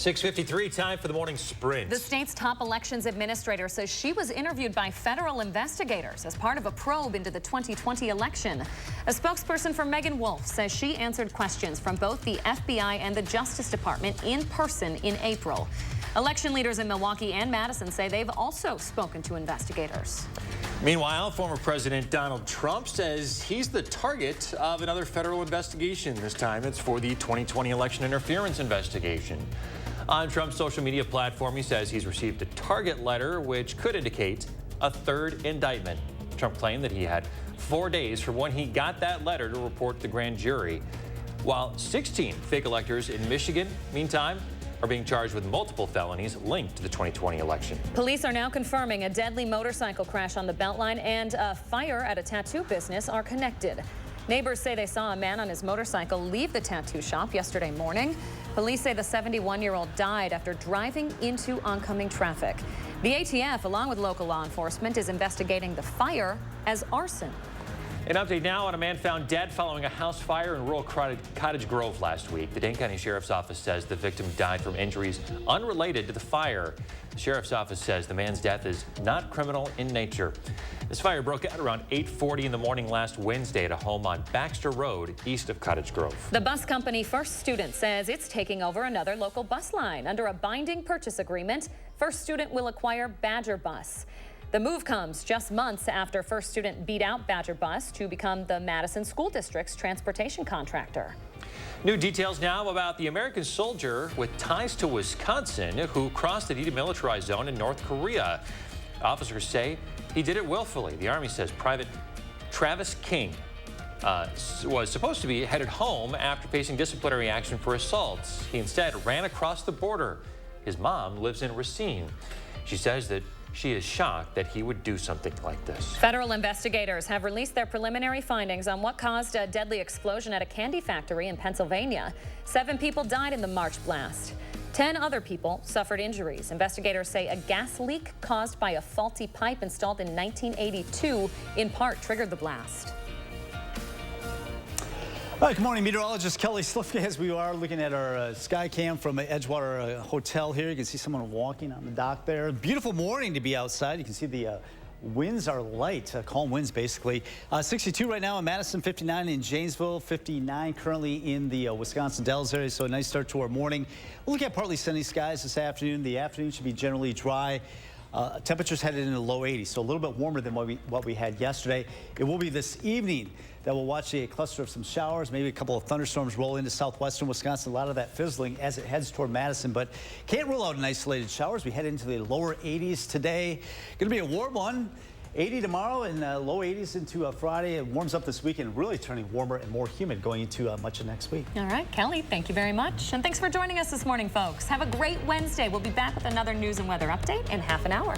6:53, time for the morning sprint. The state's top elections administrator says she was interviewed by federal investigators as part of a probe into the 2020 election. A spokesperson for Megan Wolf says she answered questions from both the FBI and the Justice Department in person in April. Election leaders in Milwaukee and Madison say they've also spoken to investigators. Meanwhile, former President Donald Trump says he's the target of another federal investigation. This time it's for the 2020 election interference investigation. On Trump's social media platform, he says he's received a target letter which could indicate a third indictment. Trump claimed that he had 4 days from when he got that letter to report to the grand jury, while 16 fake electors in Michigan, meantime, are being charged with multiple felonies linked to the 2020 election. Police are now confirming a deadly motorcycle crash on the Beltline and a fire at a tattoo business are connected. Neighbors say they saw a man on his motorcycle leave the tattoo shop yesterday morning. Police say the 71-year-old died after driving into oncoming traffic. The ATF, along with local law enforcement, is investigating the fire as arson. An update now on a man found dead following a house fire in rural Cottage Grove last week. The Dane County Sheriff's Office says the victim died from injuries unrelated to the fire. The Sheriff's Office says the man's death is not criminal in nature. This fire broke out around 8:40 in the morning last Wednesday at a home on Baxter Road, east of Cottage Grove. The bus company First Student says it's taking over another local bus line. Under a binding purchase agreement, First Student will acquire Badger Bus. The move comes just months after First Student beat out Badger Bus to become the Madison School District's transportation contractor. New details now about the American soldier with ties to Wisconsin who crossed the demilitarized zone in North Korea. Officers say he did it willfully. The Army says Private Travis King was supposed to be headed home after facing disciplinary action for assaults. He instead ran across the border. His mom lives in Racine. She says that she is shocked that he would do something like this. Federal investigators have released their preliminary findings on what caused a deadly explosion at a candy factory in Pennsylvania. 7 people died in the March blast. 10 other people suffered injuries. Investigators say a gas leak caused by a faulty pipe installed in 1982 in part triggered the blast. All right, good morning, meteorologist Kelly Slifka. As we are looking at our sky cam from Edgewater Hotel here, you can see someone walking on the dock there. Beautiful morning to be outside. You can see the winds are light, calm winds basically. 62 right now in Madison, 59 in Janesville, 59 currently in the Wisconsin Dells area. So a nice start to our morning. We'll look at partly sunny skies this afternoon. The afternoon should be generally dry. Temperatures headed into the low 80s, so a little bit warmer than what we had yesterday. It will be this evening that we'll watch a cluster of some showers, maybe a couple of thunderstorms roll into southwestern Wisconsin. A lot of that fizzling as it heads toward Madison, but can't rule out an isolated showers. We head into the lower 80s today. Going to be a warm one. 80 tomorrow and low 80s into Friday. It warms up this weekend, really turning warmer and more humid going into much of next week. All right, Kelly, thank you very much. And thanks for joining us this morning, folks. Have a great Wednesday. We'll be back with another news and weather update in half an hour.